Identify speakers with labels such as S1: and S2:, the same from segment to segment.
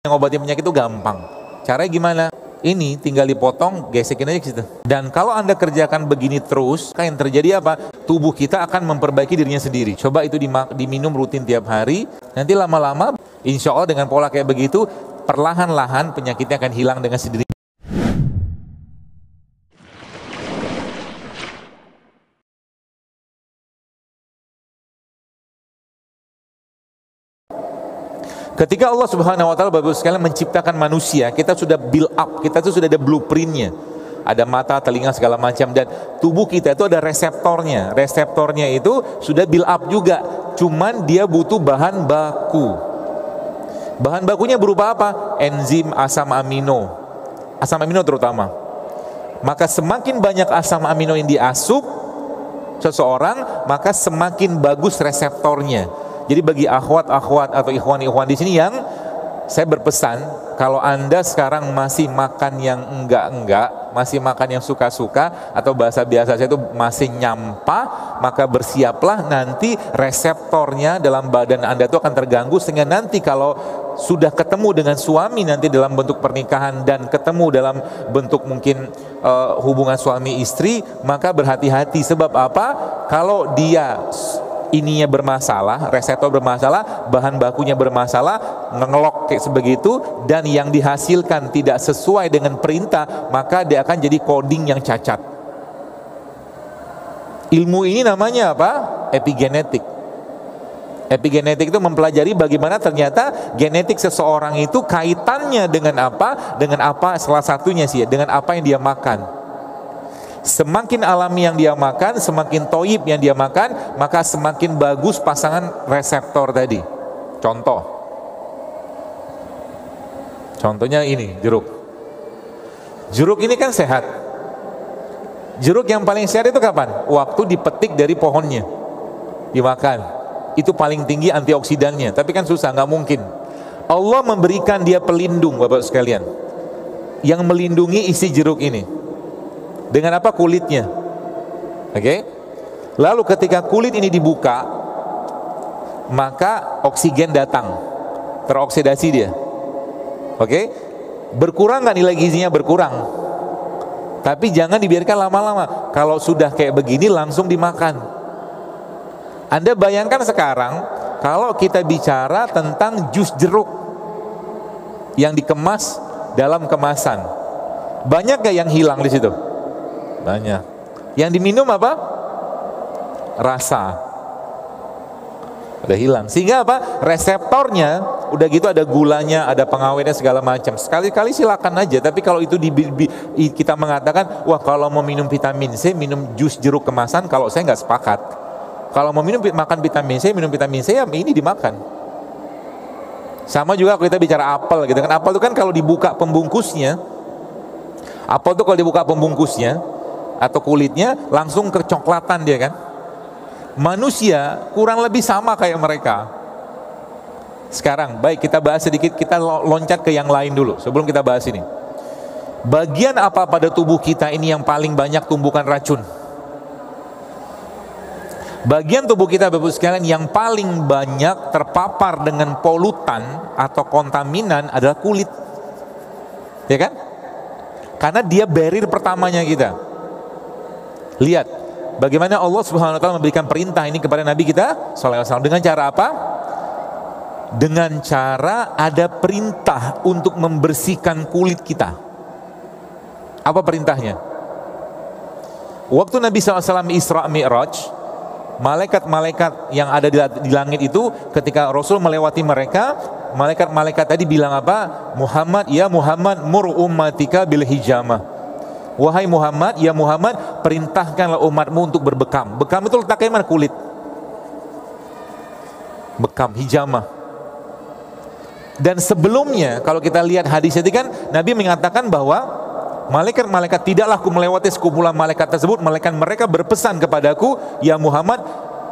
S1: Yang obatin penyakit itu gampang. Caranya gimana? Ini tinggal dipotong, gesekin aja ke situ. Dan kalau Anda kerjakan begini terus, kan yang terjadi apa? Tubuh kita akan memperbaiki dirinya sendiri. Coba itu diminum rutin tiap hari. Nanti lama-lama, insya Allah dengan pola kayak begitu, perlahan-lahan penyakitnya akan hilang dengan sendiri. Ketika Allah Subhanahu wa taala Bapak sekalian menciptakan manusia, kita sudah build up, kita tuh sudah ada blueprintnya. Ada mata, telinga, segala macam, dan tubuh kita itu ada reseptornya. Reseptornya itu sudah build up juga. Cuman dia butuh bahan baku. Bahan bakunya berupa apa? Enzim, asam amino. Asam amino terutama. Maka semakin banyak asam amino yang diasup seseorang, maka semakin bagus reseptornya. Jadi bagi akhwat-akhwat atau ikhwan-ikhwan di sini yang saya berpesan, kalau Anda sekarang masih makan yang enggak-enggak, masih makan yang suka-suka, atau bahasa biasa saya itu masih nyampah, maka bersiaplah nanti reseptornya dalam badan Anda itu akan terganggu, sehingga nanti kalau sudah ketemu dengan suami nanti dalam bentuk pernikahan dan ketemu dalam bentuk mungkin hubungan suami istri, maka berhati-hati. Sebab apa? Kalau dia ininya bermasalah, reseptor bermasalah, bahan bakunya bermasalah, ngelok kayak sebegitu, dan yang dihasilkan tidak sesuai dengan perintah, maka dia akan jadi coding yang cacat. Ilmu ini namanya apa? Epigenetik. Epigenetik itu mempelajari bagaimana ternyata genetik seseorang itu kaitannya dengan apa? Dengan apa, salah satunya sih, dengan apa yang dia makan. Semakin alami yang dia makan, semakin toyib yang dia makan, maka semakin bagus pasangan reseptor tadi. Contohnya ini, jeruk. Jeruk ini kan sehat. Jeruk yang paling sehat itu kapan? Waktu dipetik dari pohonnya, dimakan. Itu paling tinggi antioksidannya. Tapi kan susah, nggak mungkin. Allah memberikan dia pelindung, Bapak sekalian, yang melindungi isi jeruk ini. Dengan apa? Kulitnya. Oke? Lalu ketika kulit ini dibuka, maka oksigen datang, teroksidasi dia. Oke? Berkurang nggak nilai gizinya? Berkurang. Tapi jangan dibiarkan lama-lama. Kalau sudah kayak begini langsung dimakan. Anda bayangkan sekarang kalau kita bicara tentang jus jeruk yang dikemas dalam kemasan, banyak gak yang hilang di situ? Banyak. Yang diminum apa? Rasa. Udah hilang. Sehingga apa? Reseptornya udah gitu, ada gulanya, ada pengawetnya segala macam. Sekali-kali silakan aja. Tapi kalau itu kita mengatakan, wah kalau mau minum vitamin C, minum jus jeruk kemasan, kalau saya nggak sepakat. Kalau mau makan vitamin C, minum vitamin C, ya ini dimakan. Sama juga kalau kita bicara apel gitu kan. Apel itu kan kalau dibuka pembungkusnya, apel itu kalau dibuka pembungkusnya atau kulitnya langsung kecoklatan dia kan. Manusia kurang lebih sama kayak mereka. Sekarang baik kita bahas sedikit, kita loncat ke yang lain dulu sebelum kita bahas ini. Bagian apa pada tubuh kita ini yang paling banyak tumbukan racun? Bagian tubuh kita Bapak sekalian yang paling banyak terpapar dengan polutan atau kontaminan adalah kulit. Ya kan? Karena dia barrier pertamanya kita. Lihat bagaimana Allah Subhanahu wa taala memberikan perintah ini kepada Nabi kita sallallahu alaihi wasallam. Dengan cara apa? Dengan cara ada perintah untuk membersihkan kulit kita. Apa perintahnya? Waktu Nabi SAW Isra Mi'raj, malaikat-malaikat yang ada di langit itu ketika Rasul melewati mereka, malaikat-malaikat tadi bilang apa? Muhammad, ya Muhammad, mur ummatika bil hijamah. Wahai Muhammad, ya Muhammad, perintahkanlah umatmu untuk berbekam. Bekam itu letaknya mana? Kulit. Bekam, hijamah. Dan sebelumnya kalau kita lihat hadis itu kan Nabi mengatakan bahwa malaikat-malaikat tidaklah aku melewati sekumpulan malaikat tersebut, melainkan mereka berpesan kepadaku, ya Muhammad,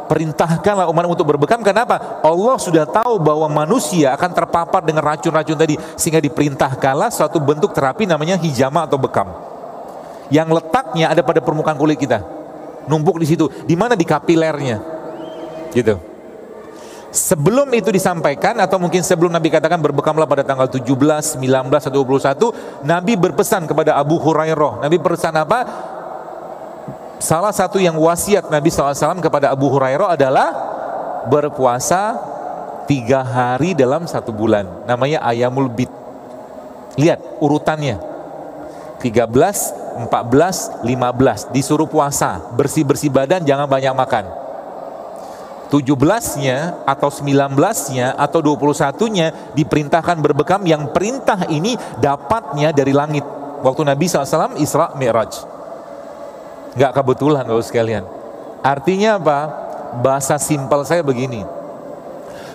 S1: perintahkanlah umatmu untuk berbekam. Kenapa? Allah sudah tahu bahwa manusia akan terpapar dengan racun-racun tadi, sehingga diperintahkanlah suatu bentuk terapi namanya hijamah atau bekam, yang letaknya ada pada permukaan kulit kita, numpuk di situ. Di mana? Di kapilernya, gitu. Sebelum itu disampaikan atau mungkin sebelum Nabi katakan berbekamlah pada tanggal 17, 19, atau 21, Nabi berpesan kepada Abu Hurairah. Nabi berpesan apa? Salah satu yang wasiat Nabi SAW kepada Abu Hurairah adalah berpuasa 3 hari dalam 1 bulan. Namanya Ayamul Bid. Lihat urutannya. 13, 14, 15 disuruh puasa, bersih-bersih badan, jangan banyak makan. 17-nya atau 19-nya atau 21-nya diperintahkan berbekam, yang perintah ini dapatnya dari langit. Waktu Nabi SAW Isra Mi'raj. Gak kebetulan Bapak sekalian. Artinya apa? Bahasa simpel saya begini.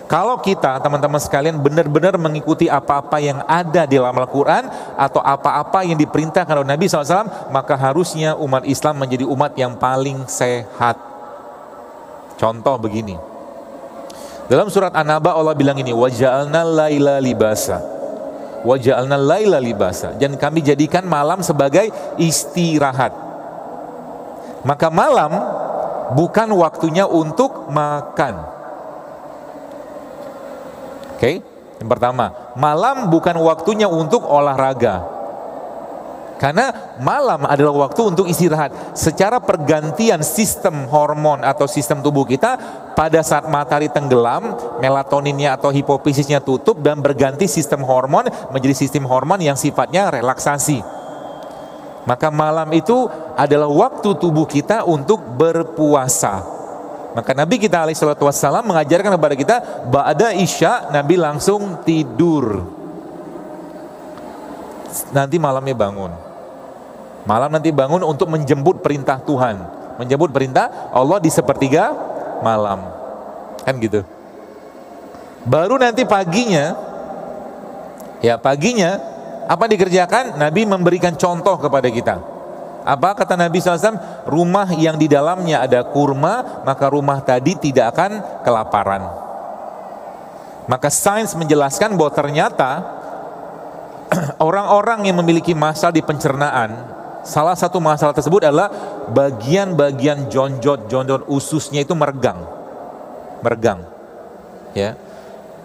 S1: Kalau kita teman-teman sekalian benar-benar mengikuti apa-apa yang ada di dalam Al-Quran atau apa-apa yang diperintahkan oleh Nabi SAW, maka harusnya umat Islam menjadi umat yang paling sehat. Contoh begini, dalam surat An-Naba Allah bilang ini, waja'alna laila libasa, waja'alna laila libasa, dan kami jadikan malam sebagai istirahat. Maka malam bukan waktunya untuk makan. Oke, yang pertama, malam bukan waktunya untuk olahraga. Karena malam adalah waktu untuk istirahat. Secara pergantian sistem hormon atau sistem tubuh kita, pada saat matahari tenggelam, melatoninnya atau hipofisisnya tutup dan berganti sistem hormon menjadi sistem hormon yang sifatnya relaksasi. Maka malam itu adalah waktu tubuh kita untuk berpuasa. Maka Nabi kita alaihi salatu wassalam mengajarkan kepada kita, ba'da isya Nabi langsung tidur. Nanti malamnya bangun. Malam nanti bangun untuk menjemput perintah Tuhan, menjemput perintah Allah di sepertiga malam, kan gitu. Baru nanti paginya, ya paginya apa dikerjakan? Nabi memberikan contoh kepada kita. Apa kata Nabi SAW? Rumah yang di dalamnya ada kurma, maka rumah tadi tidak akan kelaparan. Maka sains menjelaskan bahwa ternyata orang-orang yang memiliki masalah di pencernaan, salah satu masalah tersebut adalah bagian-bagian jonjot ususnya itu meregang. Ya.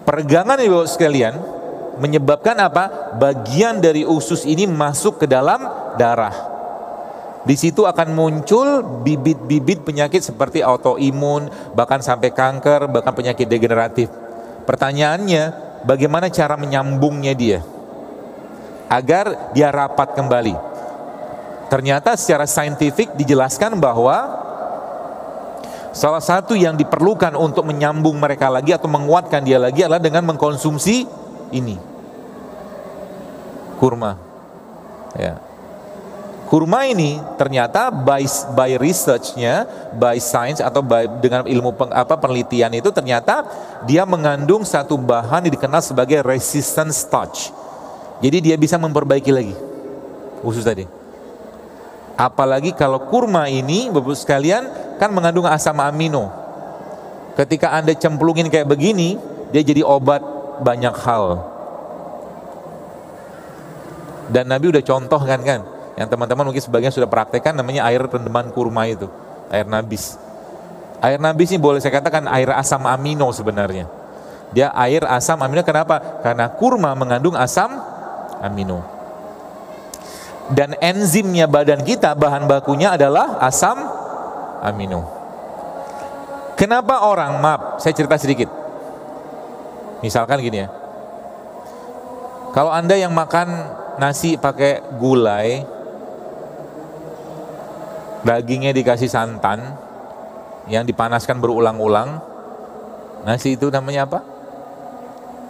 S1: Peregangan Ibu sekalian menyebabkan apa? Bagian dari usus ini masuk ke dalam darah. Di situ akan muncul bibit-bibit penyakit seperti autoimun, bahkan sampai kanker, bahkan penyakit degeneratif. Pertanyaannya, bagaimana cara menyambungnya dia agar dia rapat kembali? Ternyata secara saintifik dijelaskan bahwa salah satu yang diperlukan untuk menyambung mereka lagi atau menguatkan dia lagi adalah dengan mengkonsumsi ini, kurma. Ya. Kurma ini ternyata by research-nya, by science atau dengan ilmu penelitian itu, ternyata dia mengandung satu bahan yang dikenal sebagai resistant starch. Jadi dia bisa memperbaiki lagi usus tadi. Apalagi kalau kurma ini Bapak sekalian kan mengandung asam amino. Ketika Anda cemplungin kayak begini, dia jadi obat banyak hal. Dan Nabi udah contoh kan, yang teman-teman mungkin sebagian sudah praktekkan, namanya air rendeman kurma itu, air nabis. Air nabis ini boleh saya katakan air asam amino sebenarnya. Dia air asam amino, kenapa? Karena kurma mengandung asam amino. Dan enzimnya badan kita, bahan bakunya adalah asam amino. Kenapa orang, maaf saya cerita sedikit. Misalkan gini ya, kalau Anda yang makan nasi pakai gulai, dagingnya dikasih santan yang dipanaskan berulang-ulang, nasi itu namanya apa?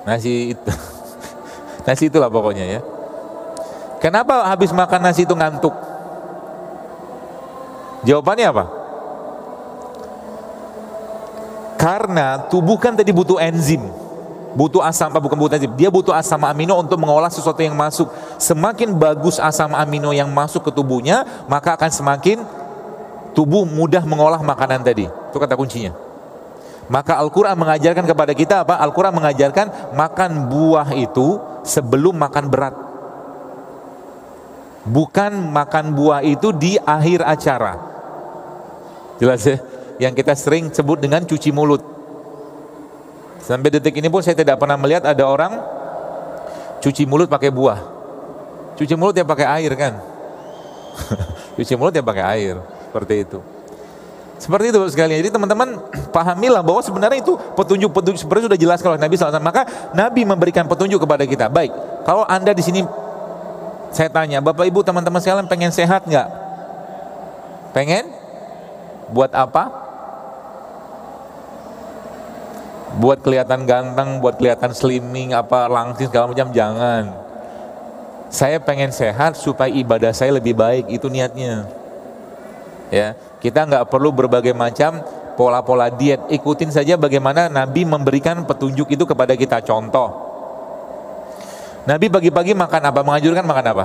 S1: Nasi itu nasi itulah pokoknya ya. Kenapa habis makan nasi itu ngantuk? Jawabannya apa? Karena tubuh kan tadi butuh enzim, butuh asam, bukan butuh enzim, dia butuh asam amino untuk mengolah sesuatu yang masuk. Semakin bagus asam amino yang masuk ke tubuhnya, maka akan semakin tubuh mudah mengolah makanan tadi. Itu kata kuncinya. Maka Al-Quran mengajarkan kepada kita apa? Al-Quran mengajarkan makan buah itu sebelum makan berat. Bukan makan buah itu di akhir acara. Jelas ya? Yang kita sering sebut dengan cuci mulut. Sampai detik ini pun saya tidak pernah melihat ada orang cuci mulut pakai buah. Cuci mulut ya pakai air kan. Cuci mulut ya pakai air, seperti itu. Seperti itu sekalian. Jadi teman-teman pahamilah bahwa sebenarnya itu petunjuk-petunjuk seperti sudah jelas kalau Nabi SAW. Maka Nabi memberikan petunjuk kepada kita. Baik, kalau Anda di sini, saya tanya, Bapak Ibu teman-teman sekalian pengen sehat nggak? Pengen? Buat apa? Buat kelihatan ganteng, buat kelihatan slimming, apa langsing segala macam, jangan. Saya pengen sehat supaya ibadah saya lebih baik, itu niatnya. Ya, kita nggak perlu berbagai macam pola-pola diet, ikutin saja bagaimana Nabi memberikan petunjuk itu kepada kita. Contoh, Nabi pagi-pagi makan apa? Menganjurkan makan apa?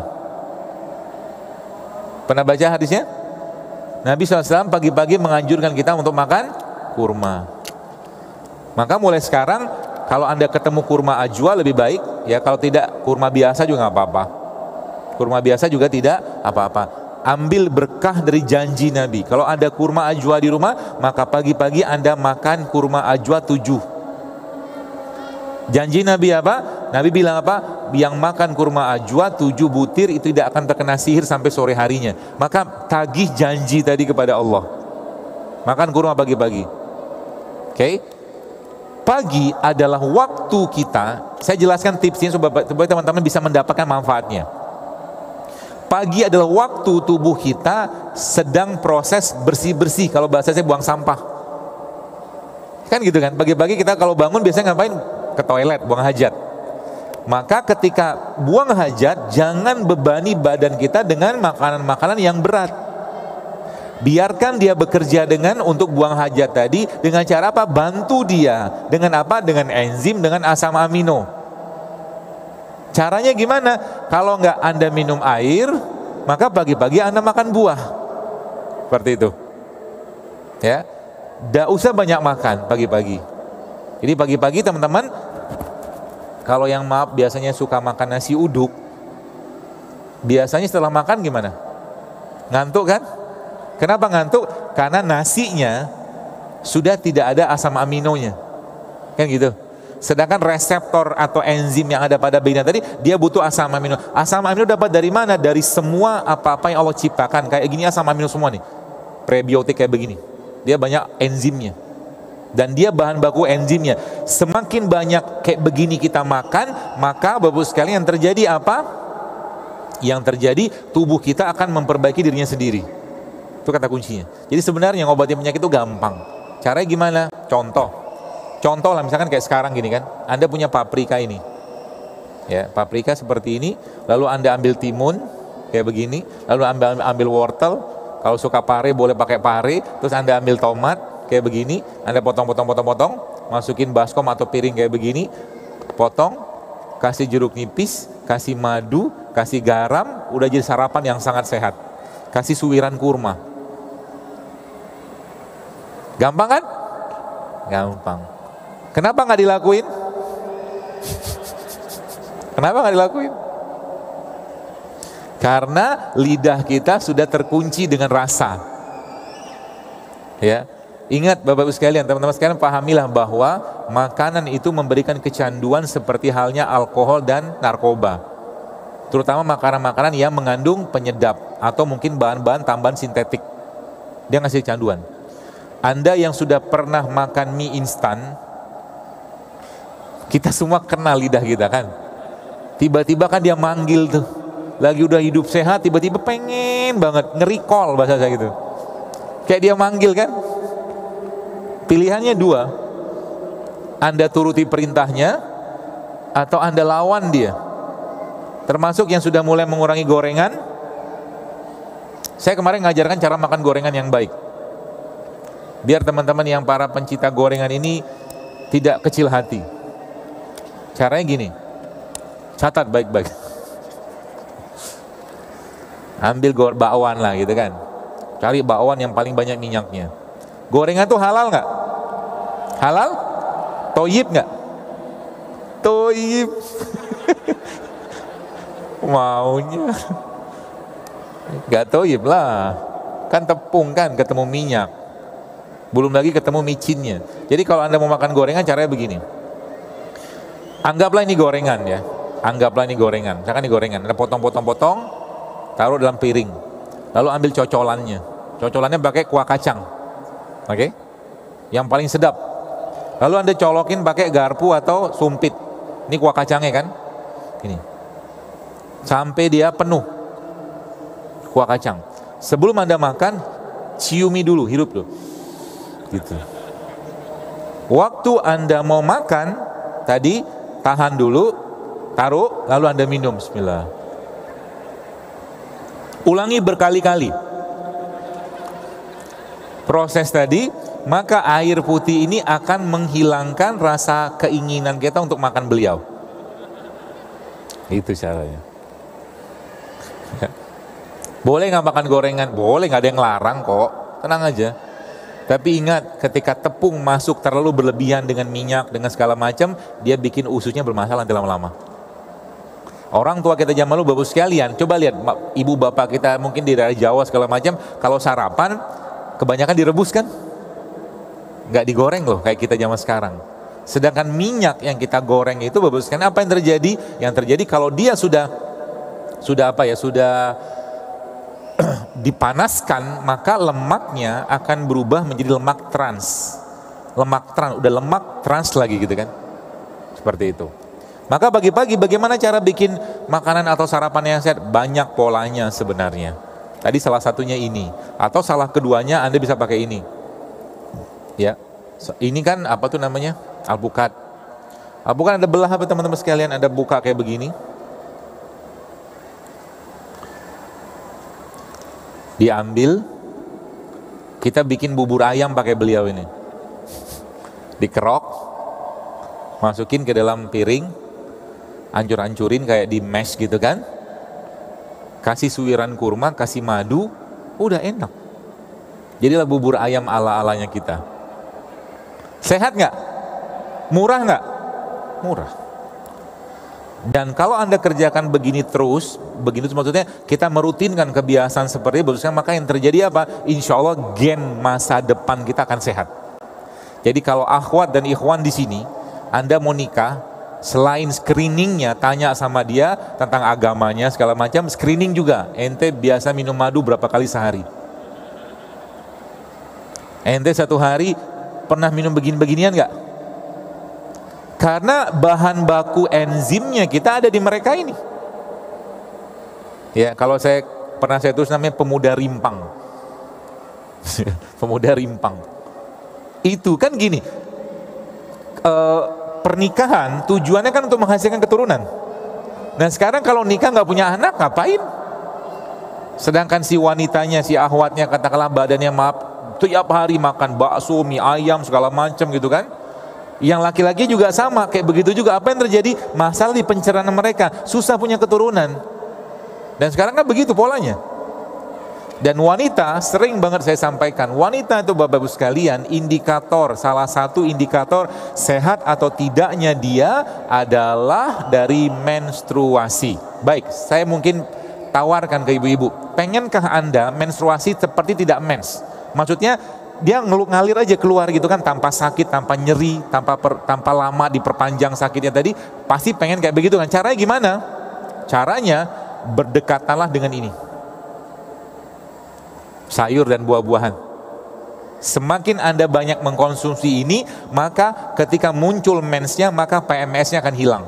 S1: Pernah baca hadisnya? Nabi SAW pagi-pagi menganjurkan kita untuk makan kurma. Maka mulai sekarang kalau Anda ketemu kurma ajwa lebih baik, ya kalau tidak kurma biasa juga nggak apa-apa. Kurma biasa juga tidak apa-apa. Ambil berkah dari janji Nabi. Kalau ada kurma ajwa di rumah, maka pagi-pagi Anda makan kurma ajwa 7. Janji Nabi apa? Nabi bilang apa? Yang makan kurma ajwa 7 butir itu tidak akan terkena sihir sampai sore harinya. Maka tagih janji tadi kepada Allah. Makan kurma pagi-pagi. Oke? Pagi adalah waktu kita, saya jelaskan tipsnya supaya teman-teman bisa mendapatkan manfaatnya. Pagi adalah waktu tubuh kita sedang proses bersih-bersih, kalau bahasa saya buang sampah. Kan gitu kan, pagi-pagi kita kalau bangun biasanya ngapain? Ke toilet, buang hajat. Maka ketika buang hajat, jangan bebani badan kita dengan makanan-makanan yang berat. Biarkan dia bekerja untuk buang hajat tadi dengan cara apa? Bantu dia dengan apa? Dengan enzim, dengan asam amino. Caranya gimana? Kalau nggak Anda minum air, maka pagi-pagi Anda makan buah. Seperti itu. Ya, nggak usah banyak makan pagi-pagi. Jadi pagi-pagi teman-teman, kalau yang maaf biasanya suka makan nasi uduk, biasanya setelah makan gimana? Ngantuk kan? Kenapa ngantuk? Karena nasinya sudah tidak ada asam aminonya, kan gitu. Sedangkan reseptor atau enzim yang ada pada bagian tadi, dia butuh asam amino. Asam amino dapat dari mana? Dari semua apa-apa yang Allah ciptakan. Kayak gini asam amino semua nih, prebiotik kayak begini. Dia banyak enzimnya. Dan dia bahan baku enzimnya. Semakin banyak kayak begini kita makan, maka Bapak sekalian yang terjadi apa? Yang terjadi tubuh kita akan memperbaiki dirinya sendiri. Itu kata kuncinya. Jadi sebenarnya ngobatin penyakit itu gampang. Caranya gimana? Contoh lah, misalkan kayak sekarang gini kan, Anda punya paprika ini. Ya, paprika seperti ini, lalu Anda ambil timun kayak begini, lalu ambil wortel, kalau suka pare boleh pakai pare, terus Anda ambil tomat kayak begini, Anda potong, masukin baskom atau piring kayak begini, potong, kasih jeruk nipis, kasih madu, kasih garam, udah jadi sarapan yang sangat sehat. Kasih suwiran kurma. Gampang kan? Gampang. Kenapa nggak dilakuin? Kenapa nggak dilakuin? Karena lidah kita sudah terkunci dengan rasa. Ya, ingat Bapak Ibu sekalian, teman-teman sekalian, pahamilah bahwa makanan itu memberikan kecanduan seperti halnya alkohol dan narkoba. Terutama makanan-makanan yang mengandung penyedap atau mungkin bahan-bahan tambahan sintetik. Dia ngasih kecanduan. Anda yang sudah pernah makan mie instan, kita semua kenal lidah kita kan. Tiba-tiba kan dia manggil tuh, lagi udah hidup sehat, tiba-tiba pengen banget nge-recall bahasa saya gitu. Kayak dia manggil kan. Pilihannya dua, Anda turuti perintahnya atau Anda lawan dia. Termasuk yang sudah mulai mengurangi gorengan. Saya kemarin ngajarkan cara makan gorengan yang baik. Biar teman-teman yang para pencinta gorengan ini tidak kecil hati. Caranya gini, catat baik-baik. Ambil bakwan lah gitu kan. Cari bakwan yang paling banyak minyaknya. Gorengan tuh halal nggak? Halal? Toyib nggak? Toyib. Maunya nggak toyib lah. Kan tepung kan, ketemu minyak. Belum lagi ketemu micinnya. Jadi kalau Anda mau makan gorengan caranya begini. Anggaplah ini gorengan ya. Anggaplah ini gorengan. Misalkan ini gorengan, ada potong-potong-potong, taruh dalam piring. Lalu ambil cocolannya. Cocolannya pakai kuah kacang. Oke? Yang paling sedap. Lalu Anda colokin pakai garpu atau sumpit. Ini kuah kacangnya kan? Ini. Sampai dia penuh. Kuah kacang. Sebelum Anda makan, ciumi dulu, hirup dulu. Gitu. Waktu Anda mau makan, tadi tahan dulu, taruh, lalu Anda minum. Bismillah. Ulangi berkali-kali proses tadi, maka air putih ini akan menghilangkan rasa keinginan kita untuk makan beliau. Itu caranya. Boleh nggak makan gorengan? Boleh, nggak ada yang larang kok, tenang aja. Tapi ingat, ketika tepung masuk terlalu berlebihan dengan minyak, dengan segala macam, dia bikin ususnya bermasalah nanti lama-lama. Orang tua kita zaman dulu, bapak sekalian, coba lihat ibu bapak kita mungkin di daerah Jawa segala macam, kalau sarapan kebanyakan direbus kan, nggak digoreng loh kayak kita zaman sekarang. Sedangkan minyak yang kita goreng itu, bapak sekalian, apa yang terjadi? Yang terjadi kalau dia sudah dipanaskan, maka lemaknya akan berubah menjadi lemak trans. Lemak trans, udah lemak trans lagi gitu kan. Seperti itu. Maka pagi-pagi bagaimana cara bikin makanan atau sarapan yang sehat? Banyak polanya sebenarnya. Tadi salah satunya ini, atau salah keduanya Anda bisa pakai ini. Ya. Ini kan apa tuh namanya? Alpukat. Alpukat ada belah apa teman-teman sekalian? Ada buka kayak begini. Diambil, kita bikin bubur ayam pakai beliau ini. Dikerok, masukin ke dalam piring, hancur-hancurin kayak di mash gitu kan. Kasih suiran kurma, kasih madu, udah enak. Jadilah bubur ayam ala-alanya kita. Sehat nggak? Murah nggak? Murah. Dan kalau Anda kerjakan begini terus maksudnya kita merutinkan kebiasaan seperti itu, maka yang terjadi apa? Insya Allah gen masa depan kita akan sehat. Jadi kalau akhwat dan ikhwan di sini, Anda mau nikah, selain screeningnya, tanya sama dia tentang agamanya segala macam, screening juga. Ente biasa minum madu berapa kali sehari? Ente satu hari pernah minum begini-beginian nggak? Karena bahan baku enzimnya kita ada di mereka ini. Ya, kalau saya tulis namanya pemuda rimpang. Pemuda rimpang. Itu kan gini. Pernikahan tujuannya kan untuk menghasilkan keturunan. Nah sekarang kalau nikah nggak punya anak ngapain? Sedangkan si wanitanya, si ahwatnya katakanlah badannya tiap hari makan bakso, mie ayam segala macam gitu kan. Yang laki-laki juga sama, kayak begitu juga. Apa yang terjadi? Masalah di pencernaan mereka, susah punya keturunan. Dan sekarang kan begitu polanya. Dan wanita, sering banget saya sampaikan, wanita itu bapak-ibu sekalian, salah satu indikator sehat atau tidaknya dia adalah dari menstruasi. Baik, saya mungkin tawarkan ke ibu-ibu, pengenkah Anda menstruasi seperti tidak mens? Maksudnya dia ngalir aja keluar gitu kan, tanpa sakit, tanpa nyeri, tanpa lama diperpanjang sakitnya tadi, pasti pengen kayak begitu kan. Caranya gimana? Caranya berdekatanlah dengan ini, sayur dan buah-buahan. Semakin Anda banyak mengkonsumsi ini, maka ketika muncul mensnya, maka PMS-nya akan hilang.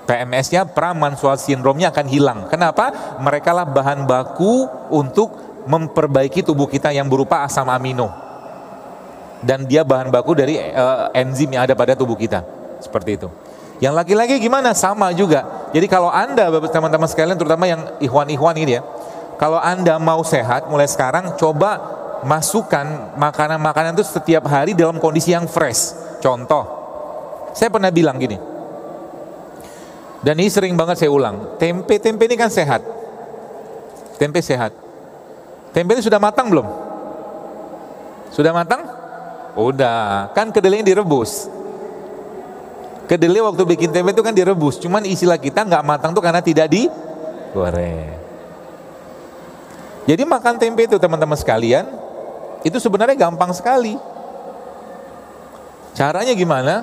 S1: PMS-nya, pramenstrual syndrome-nya akan hilang. Kenapa? Mereka lah bahan baku untuk memperbaiki tubuh kita yang berupa asam amino, dan dia bahan baku dari enzim yang ada pada tubuh kita. Seperti itu. Yang laki-laki gimana? Sama juga. Jadi kalau Anda teman-teman sekalian, terutama yang ikhwan-ikhwan ini ya, kalau Anda mau sehat mulai sekarang, coba masukkan makanan-makanan itu setiap hari dalam kondisi yang fresh. Contoh, saya pernah bilang gini, dan ini sering banget saya ulang, tempe ini kan sehat. Tempe sehat. Tempe ini sudah matang belum? Sudah matang? Udah, kan kedelainya direbus. Kedelai waktu bikin tempe itu kan direbus, cuman istilah kita nggak matang tuh karena tidak digoreng. Jadi makan tempe itu teman-teman sekalian, itu sebenarnya gampang sekali. Caranya gimana?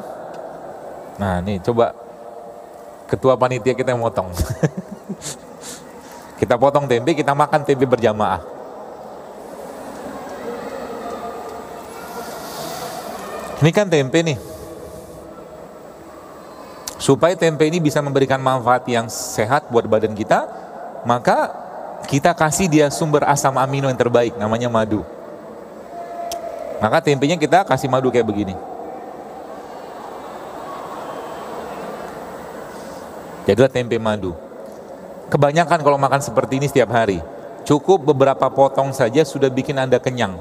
S1: Nah nih coba ketua panitia kita yang motong. Kita potong tempe, kita makan tempe berjamaah. Ini kan tempe nih. Supaya tempe ini bisa memberikan manfaat yang sehat buat badan kita, maka kita kasih dia sumber asam amino yang terbaik, namanya madu. Maka tempenya kita kasih madu kayak begini. Jadilah tempe madu. Kebanyakan kalau makan seperti ini setiap hari, cukup beberapa potong saja sudah bikin Anda kenyang.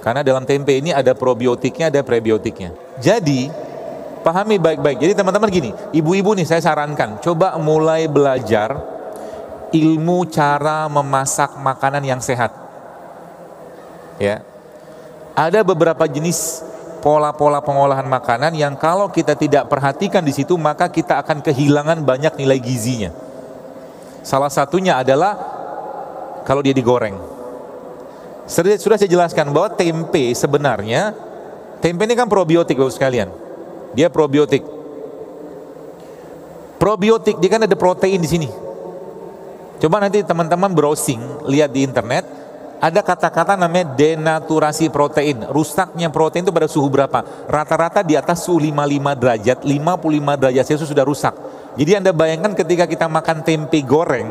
S1: Karena dalam tempe ini ada probiotiknya, ada prebiotiknya. Jadi, pahami baik-baik. Jadi teman-teman gini, ibu-ibu nih saya sarankan, coba mulai belajar ilmu cara memasak makanan yang sehat. Ya. Ada beberapa jenis pola-pola pengolahan makanan yang kalau kita tidak perhatikan di situ, maka kita akan kehilangan banyak nilai gizinya. Salah satunya adalah kalau dia digoreng. Sudah saya jelaskan bahwa tempe sebenarnya, tempe ini kan probiotik Bapak sekalian. Dia probiotik. Probiotik dia kan ada protein di sini. Coba nanti teman-teman browsing, lihat di internet, ada kata-kata namanya denaturasi protein. Rusaknya protein itu pada suhu berapa? Rata-rata di atas suhu 55 derajat, 55 derajat Celcius sudah rusak. Jadi Anda bayangkan ketika kita makan tempe goreng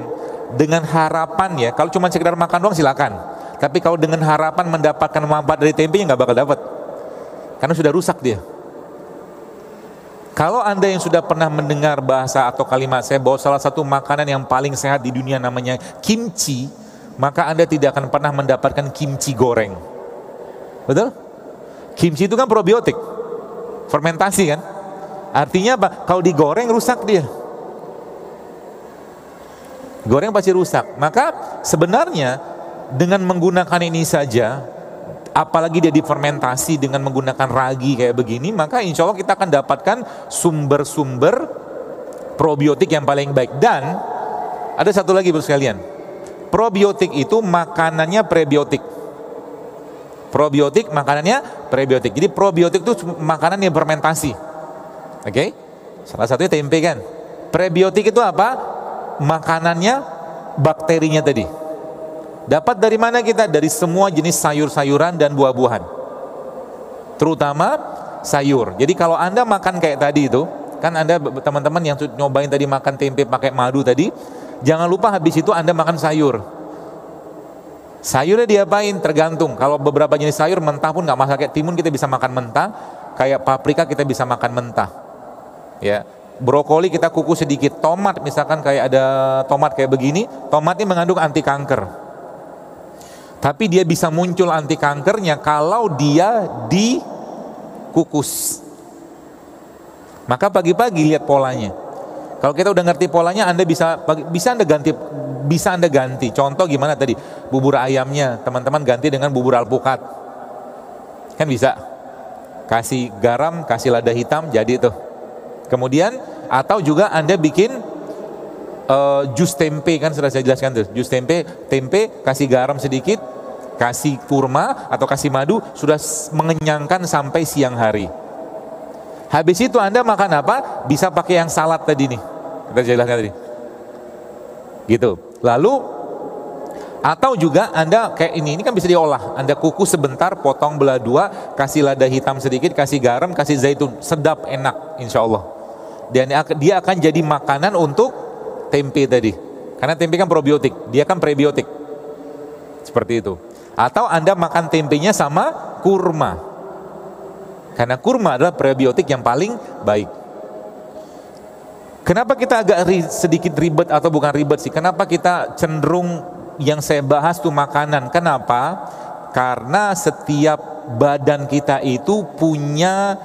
S1: dengan harapan ya, kalau cuma sekedar makan doang silakan. Tapi kalau dengan harapan mendapatkan manfaat dari tempenya nggak bakal dapat. Karena sudah rusak dia. Kalau Anda yang sudah pernah mendengar bahasa atau kalimat saya bahwa salah satu makanan yang paling sehat di dunia namanya kimchi, maka Anda tidak akan pernah mendapatkan kimchi goreng. Betul? Kimchi itu kan probiotik, fermentasi kan? Artinya apa? Kalau digoreng rusak dia. Goreng pasti rusak. Maka sebenarnya dengan menggunakan ini saja, apalagi dia difermentasi dengan menggunakan ragi kayak begini, maka insya Allah kita akan dapatkan sumber-sumber probiotik yang paling baik. Dan ada satu lagi Bapak sekalian, probiotik itu makanannya prebiotik. Probiotik makanannya prebiotik. Jadi probiotik itu makanan yang fermentasi. Oke? Salah satunya tempe kan. Prebiotik itu apa? Makanannya bakterinya tadi. Dapat dari mana kita? Dari semua jenis sayur-sayuran dan buah-buahan. Terutama sayur. Jadi kalau Anda makan kayak tadi itu, kan Anda teman-teman yang nyobain tadi makan tempe pakai madu tadi, jangan lupa habis itu Anda makan sayur. Sayurnya diapain? Tergantung. Kalau beberapa jenis sayur mentah pun nggak masalah. Kayak timun kita bisa makan mentah, kayak paprika kita bisa makan mentah. Ya, brokoli kita kukus sedikit. Tomat misalkan kayak ada tomat kayak begini, tomat ini mengandung anti kanker. Tapi dia bisa muncul anti kankernya kalau dia dikukus. Maka pagi-pagi lihat polanya. Kalau kita udah ngerti polanya, Anda bisa Anda ganti. Contoh gimana tadi? Bubur ayamnya, teman-teman ganti dengan bubur alpukat. Kan bisa. Kasih garam, kasih lada hitam, jadi tuh. Kemudian atau juga Anda bikin jus tempe, kan sudah saya jelaskan tuh. Jus tempe kasih garam sedikit, kasih kurma atau kasih madu, sudah mengenyangkan sampai siang hari. Habis itu Anda makan apa? Bisa pakai yang salad tadi nih. Kita jelaskan tadi. Gitu. Lalu atau juga Anda kayak ini kan bisa diolah. Anda kukus sebentar, potong belah dua, kasih lada hitam sedikit, kasih garam, kasih zaitun, sedap, enak insya Allah. Dan dia akan jadi makanan untuk tempe tadi. Karena tempe kan probiotik, dia kan prebiotik. Seperti itu. Atau Anda makan tempenya sama kurma. Karena kurma adalah prebiotik yang paling baik. Kenapa kita agak sedikit ribet atau bukan ribet sih? Kenapa kita cenderung yang saya bahas tuh makanan? Kenapa? Karena setiap badan kita itu punya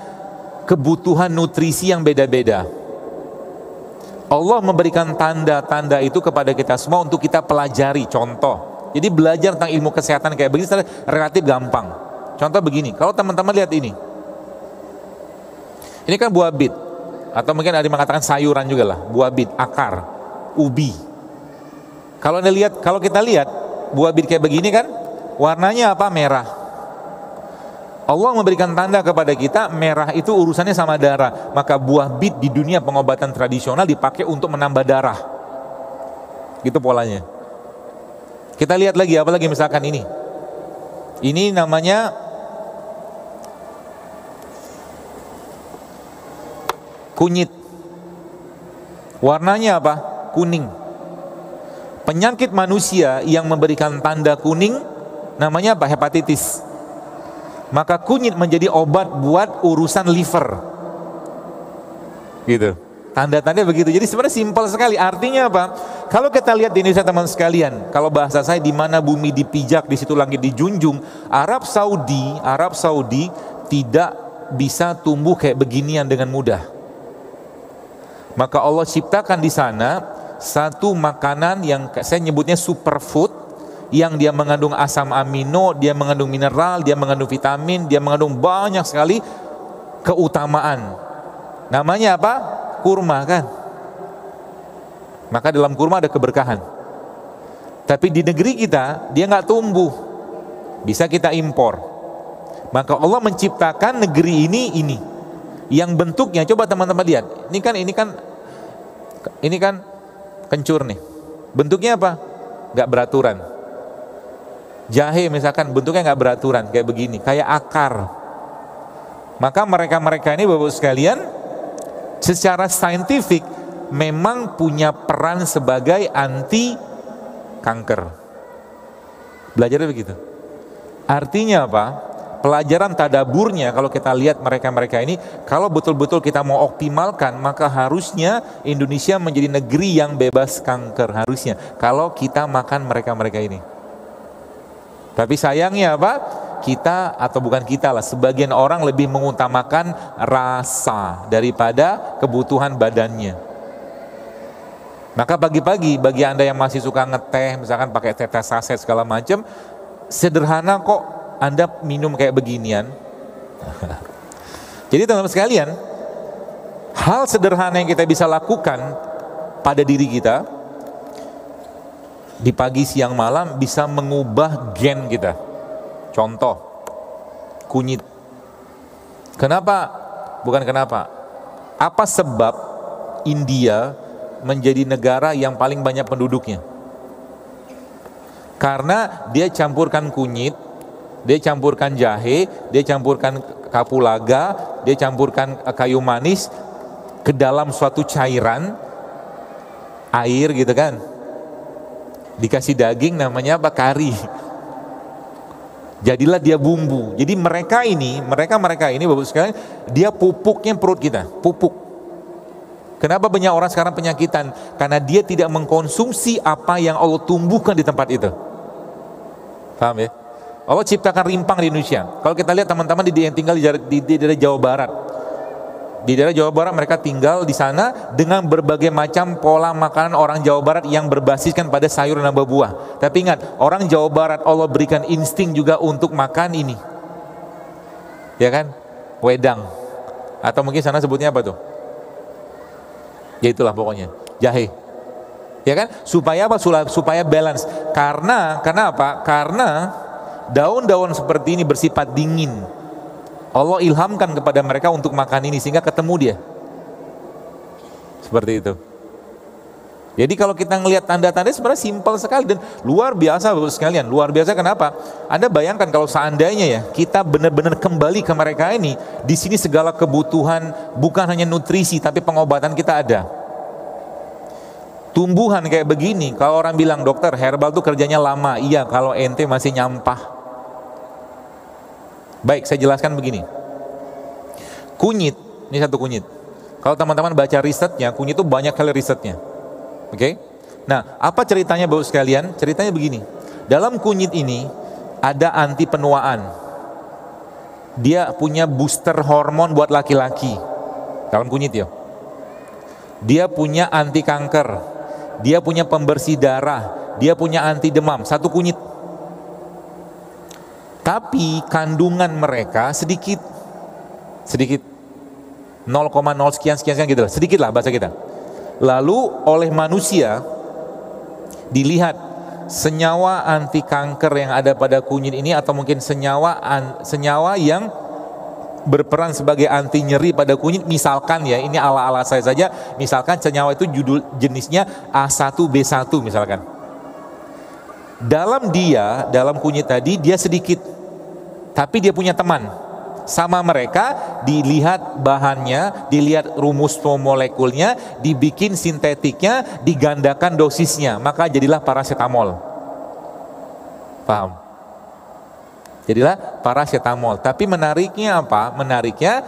S1: kebutuhan nutrisi yang beda-beda. Allah memberikan tanda-tanda itu kepada kita semua untuk kita pelajari. Contoh, jadi belajar tentang ilmu kesehatan kayak begini relatif gampang. Contoh begini, kalau teman-teman lihat ini kan buah bit, atau mungkin ada yang mengatakan sayuran juga lah, buah bit, akar, ubi. Kalau kita lihat buah bit kayak begini kan, warnanya apa? Merah. Allah memberikan tanda kepada kita, merah itu urusannya sama darah. Maka buah bit di dunia pengobatan tradisional dipakai untuk menambah darah. Gitu polanya. Kita lihat lagi, apa lagi misalkan ini. Ini namanya kunyit. Warnanya apa? Kuning. Penyakit manusia yang memberikan tanda kuning namanya apa? Hepatitis. Maka kunyit menjadi obat buat urusan liver. Gitu. Tanda-tanda begitu. Jadi sebenarnya simpel sekali. Artinya apa? Kalau kita lihat di Indonesia teman sekalian, kalau bahasa saya, di mana bumi dipijak, di situ langit dijunjung. Arab Saudi tidak bisa tumbuh kayak beginian dengan mudah. Maka Allah ciptakan di sana satu makanan yang saya nyebutnya superfood, yang dia mengandung asam amino, dia mengandung mineral, dia mengandung vitamin, dia mengandung banyak sekali keutamaan. Namanya apa? Kurma, kan? Maka dalam kurma ada keberkahan. Tapi di negeri kita dia nggak tumbuh, bisa kita impor. Maka Allah menciptakan negeri ini yang bentuknya, coba teman-teman lihat. Ini kan kencur nih. Bentuknya apa? Nggak beraturan. Jahe misalkan bentuknya nggak beraturan, kayak begini, kayak akar. Maka mereka ini Bapak sekalian, secara saintifik memang punya peran sebagai anti kanker. Belajarnya begitu. Artinya apa? Pelajaran tadaburnya, kalau kita lihat mereka ini, kalau betul-betul kita mau optimalkan, maka harusnya Indonesia menjadi negeri yang bebas kanker, harusnya, kalau kita makan mereka ini. Tapi sayangnya apa? Kita, atau bukan kita lah, sebagian orang lebih mengutamakan rasa daripada kebutuhan badannya. Maka pagi-pagi bagi Anda yang masih suka ngeteh, misalkan pakai teh saset segala macam, sederhana kok Anda minum kayak beginian. Jadi teman-teman sekalian, hal sederhana yang kita bisa lakukan pada diri kita di pagi, siang, malam bisa mengubah gen kita. Contoh, kunyit. Apa sebab India menjadi negara yang paling banyak penduduknya? Karena dia campurkan kunyit, dia campurkan jahe, dia campurkan kapulaga, dia campurkan kayu manis ke dalam suatu cairan air gitu kan. Dikasih daging, namanya apa? Kari. Jadilah dia bumbu. Jadi mereka ini Bapak sekalian, dia pupuknya perut kita, pupuk. Kenapa banyak orang sekarang penyakitan? Karena dia tidak mengkonsumsi apa yang Allah tumbuhkan di tempat itu. Paham ya? Allah ciptakan rimpang di Indonesia. Kalau kita lihat teman-teman yang tinggal di daerah Jawa Barat, di daerah Jawa Barat mereka tinggal di sana dengan berbagai macam pola makanan orang Jawa Barat yang berbasiskan pada sayur dan buah. Tapi ingat, orang Jawa Barat Allah berikan insting juga untuk makan ini, ya kan? Wedang, atau mungkin sana sebutnya apa tuh? Ya itulah pokoknya, jahe. Ya kan? Supaya apa? Supaya balance. Kenapa? Karena daun-daun seperti ini bersifat dingin. Allah ilhamkan kepada mereka untuk makan ini sehingga ketemu dia. Seperti itu. Jadi kalau kita ngelihat tanda-tanda sebenarnya simpel sekali dan luar biasa Bapak sekalian. Luar biasa kenapa? Anda bayangkan kalau seandainya ya kita benar-benar kembali ke mereka ini, di sini segala kebutuhan bukan hanya nutrisi tapi pengobatan kita ada. Tumbuhan kayak begini, kalau orang bilang dokter herbal tuh kerjanya lama, iya kalau ente masih nyampah. Baik, saya jelaskan begini. Kunyit, ini satu kunyit. Kalau teman-teman baca risetnya, kunyit itu banyak kali risetnya. Oke? Nah, apa ceritanya Bapak sekalian? Ceritanya begini. Dalam kunyit ini ada anti penuaan. Dia punya booster hormon buat laki-laki. Dalam kunyit ya. Dia punya anti kanker. Dia punya pembersih darah. Dia punya anti demam. Satu kunyit. Tapi kandungan mereka sedikit 0,0 sekian gitu lah, sedikit lah bahasa kita. Lalu oleh manusia dilihat senyawa anti kanker yang ada pada kunyit ini, atau mungkin senyawa yang berperan sebagai anti nyeri pada kunyit, misalkan ya, ini ala-ala saya saja, misalkan senyawa itu jenisnya A1B1 misalkan. Dalam kunyit tadi dia sedikit, tapi dia punya teman. Sama mereka, dilihat bahannya, dilihat rumus molekulnya, dibikin sintetiknya, digandakan dosisnya, maka jadilah paracetamol. Paham? Jadilah paracetamol. Tapi menariknya apa? Menariknya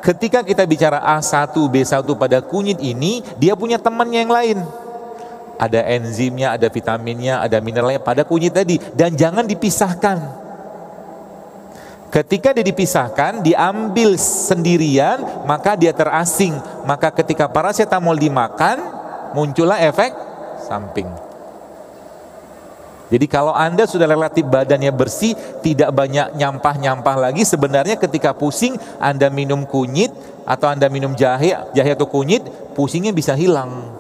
S1: ketika kita bicara A1B1 pada kunyit ini, dia punya temannya yang lain. Ada enzimnya, ada vitaminnya, ada mineralnya pada kunyit tadi, dan jangan dipisahkan. Ketika dia dipisahkan, diambil sendirian, maka dia terasing. Maka ketika paracetamol dimakan, muncullah efek samping. Jadi kalau Anda sudah relatif badannya bersih, tidak banyak nyampah-nyampah lagi, sebenarnya ketika pusing, Anda minum kunyit atau Anda minum jahe atau kunyit, pusingnya bisa hilang.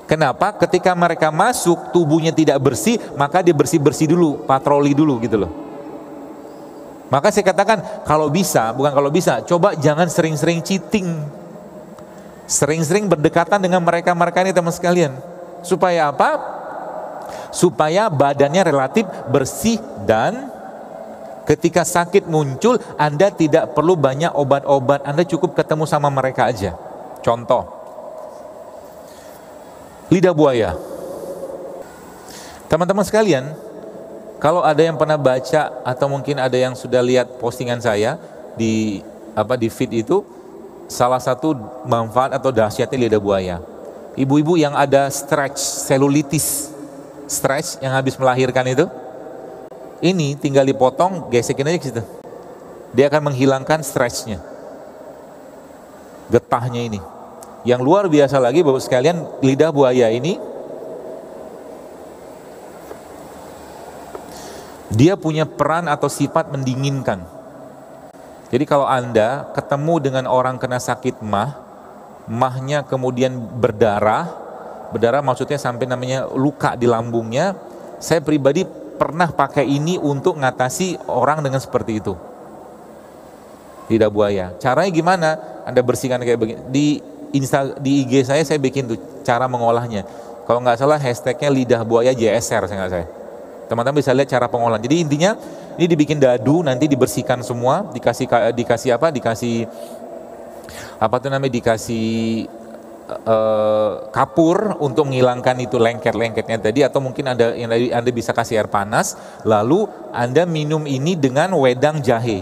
S1: Kenapa? Ketika mereka masuk, tubuhnya tidak bersih, maka dia bersih-bersih dulu, patroli dulu gitu loh. Maka saya katakan, coba jangan sering-sering cheating. Sering-sering berdekatan dengan mereka-mereka ini teman sekalian. Supaya apa? Supaya badannya relatif bersih, dan ketika sakit muncul, Anda tidak perlu banyak obat-obat, Anda cukup ketemu sama mereka aja. Contoh, lidah buaya. Teman-teman sekalian, kalau ada yang pernah baca atau mungkin ada yang sudah lihat postingan saya di feed itu, salah satu manfaat atau dahsyatnya lidah buaya. Ibu-ibu yang ada selulitis, yang habis melahirkan itu, ini tinggal dipotong, gesekin aja ke situ. Dia akan menghilangkan stretchnya, getahnya ini. Yang luar biasa lagi Bapak sekalian, lidah buaya ini dia punya peran atau sifat mendinginkan. Jadi kalau Anda ketemu dengan orang kena sakit mahnya kemudian berdarah maksudnya sampai namanya luka di lambungnya, saya pribadi pernah pakai ini untuk ngatasi orang dengan seperti itu. Lidah buaya. Caranya gimana? Anda bersihkan kayak begini. Di IG saya bikin tuh cara mengolahnya. Kalau nggak salah hashtagnya lidah buaya JSR, saya. Teman-teman bisa lihat cara pengolahan. Jadi intinya ini dibikin dadu, nanti dibersihkan semua, dikasih kapur untuk menghilangkan itu lengket-lengketnya tadi, atau mungkin Anda bisa kasih air panas, lalu Anda minum ini dengan wedang jahe.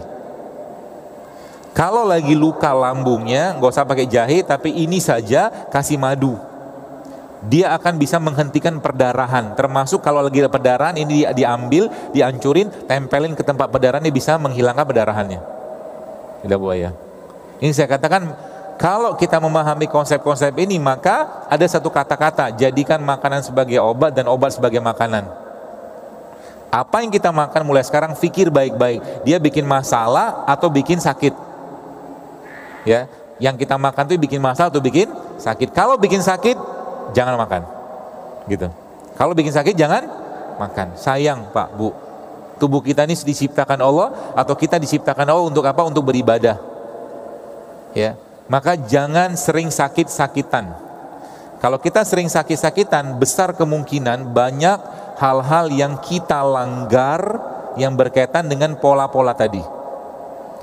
S1: Kalau lagi luka lambungnya, nggak usah pakai jahe, tapi ini saja kasih madu. Dia akan bisa menghentikan perdarahan, termasuk kalau lagi ada perdarahan, ini diambil, dihancurin, tempelin ke tempat perdarahan, dia bisa menghilangkan perdarahannya. Lidah buaya. Ini saya katakan, kalau kita memahami konsep-konsep ini, maka ada satu kata-kata, jadikan makanan sebagai obat dan obat sebagai makanan. Apa yang kita makan mulai sekarang, pikir baik-baik, dia bikin masalah atau bikin sakit. Ya, yang kita makan itu bikin masalah atau bikin sakit. Kalau bikin sakit, jangan makan, gitu. Kalau bikin sakit jangan makan. Sayang Pak Bu, tubuh kita ini diciptakan Allah, atau kita diciptakan Allah untuk apa? Untuk beribadah. Ya, maka jangan sering sakit-sakitan. Kalau kita sering sakit-sakitan, besar kemungkinan banyak hal-hal yang kita langgar yang berkaitan dengan pola-pola tadi,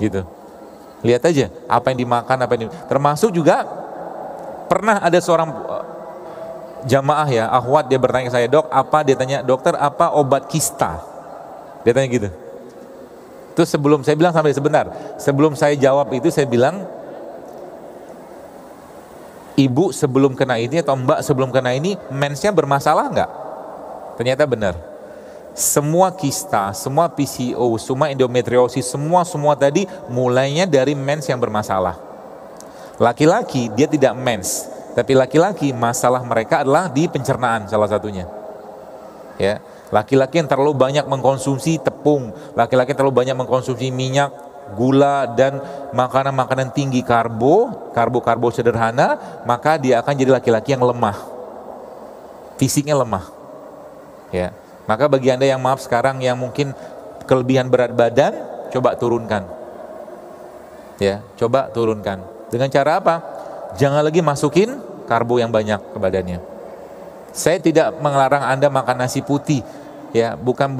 S1: gitu. Lihat aja apa yang dimakan, termasuk juga pernah ada seorang jamaah ya, akhwat, dia bertanya ke saya, dia tanya, dokter apa obat kista? Dia tanya gitu. Terus sebelum saya bilang, sebelum saya jawab itu, saya bilang, ibu sebelum kena ini atau mbak sebelum kena ini, mensnya bermasalah enggak? Ternyata benar. Semua kista, semua PCO, semua endometriosis, semua tadi mulainya dari mens yang bermasalah. Laki-laki dia tidak mens, tapi laki-laki masalah mereka adalah di pencernaan salah satunya. Ya, laki-laki yang terlalu banyak mengkonsumsi tepung, laki-laki yang terlalu banyak mengkonsumsi minyak, gula dan makanan-makanan tinggi karbo sederhana, maka dia akan jadi laki-laki yang lemah, fisiknya lemah. Ya, maka bagi Anda yang maaf sekarang yang mungkin kelebihan berat badan, coba turunkan. Ya, coba turunkan. Dengan cara apa? Jangan lagi masukin karbo yang banyak ke badannya. Saya tidak melarang Anda makan nasi putih. Ya, bukan.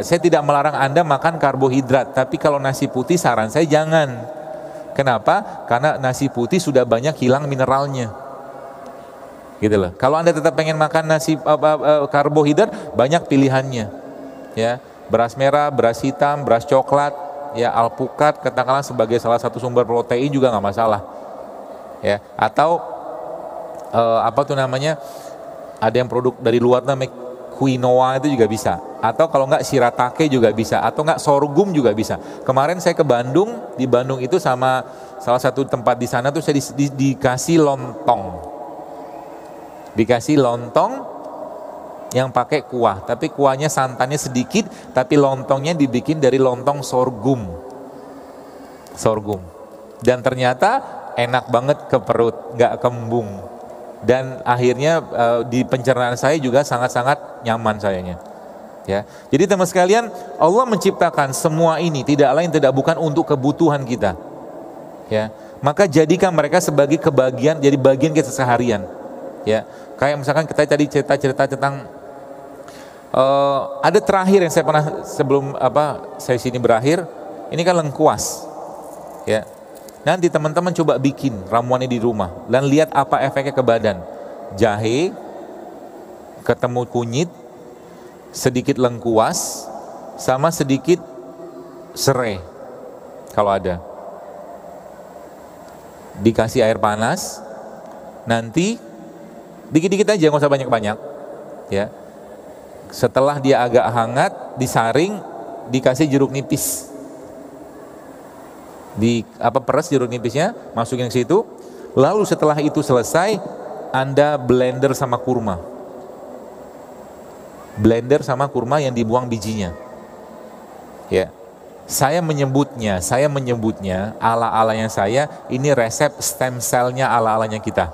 S1: Saya tidak melarang Anda makan karbohidrat, tapi kalau nasi putih saran saya jangan. Kenapa? Karena nasi putih sudah banyak hilang mineralnya. Gitu loh. Kalau Anda tetap pengen makan nasi karbohidrat, banyak pilihannya. Ya, beras merah, beras hitam, beras coklat, ya alpukat katakanlah sebagai salah satu sumber protein juga nggak masalah. Ya, atau apa tuh namanya? Ada yang produk dari luar namanya quinoa itu juga bisa. Atau kalau nggak shiratake juga bisa. Atau nggak sorghum juga bisa. Kemarin saya ke Bandung, di Bandung itu sama salah satu tempat di sana tuh saya dikasih lontong. Dikasih lontong yang pakai kuah, tapi kuahnya santannya sedikit, tapi lontongnya dibikin dari lontong sorghum. Dan ternyata enak banget ke perut, nggak kembung. Dan akhirnya di pencernaan saya juga sangat-sangat nyaman sayanya. Ya, jadi teman sekalian, Allah menciptakan semua ini tidak lain tidak bukan untuk kebutuhan kita. Ya, maka jadikan mereka sebagai kebagian, jadi bagian kita seharian. Ya, kayak misalkan kita tadi cerita tentang ada terakhir yang saya pernah sebelum sesi ini berakhir, ini kan lengkuas. Ya, nanti teman-teman coba bikin ramuannya di rumah dan lihat apa efeknya ke badan. Jahe, ketemu kunyit, sedikit lengkuas, sama sedikit serai kalau ada. Dikasih air panas, nanti dikit-dikit aja, nggak usah banyak-banyak. Ya, setelah dia agak hangat, disaring, dikasih jeruk nipis. Peres jeruk nipisnya, masukin ke situ. Lalu setelah itu selesai, Anda blender sama kurma. Blender sama kurma yang dibuang bijinya. Ya, saya menyebutnya ala-alanya saya, ini resep stem cell-nya ala-alanya kita.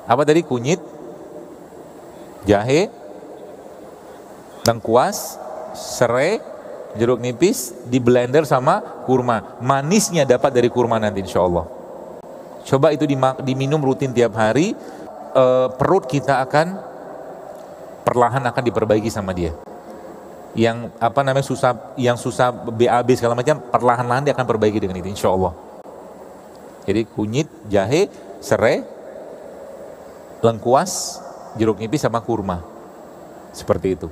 S1: Apa tadi? Kunyit, jahe, lengkuas, serai, jeruk nipis, di blender sama kurma. Manisnya dapat dari kurma nanti insya Allah. Coba itu diminum rutin tiap hari, perut kita akan perlahan akan diperbaiki sama dia. Yang susah BAB segala macam, perlahan-lahan dia akan perbaiki dengan itu insya Allah. Jadi kunyit, jahe, serai, lengkuas, jeruk nipis sama kurma. Seperti itu.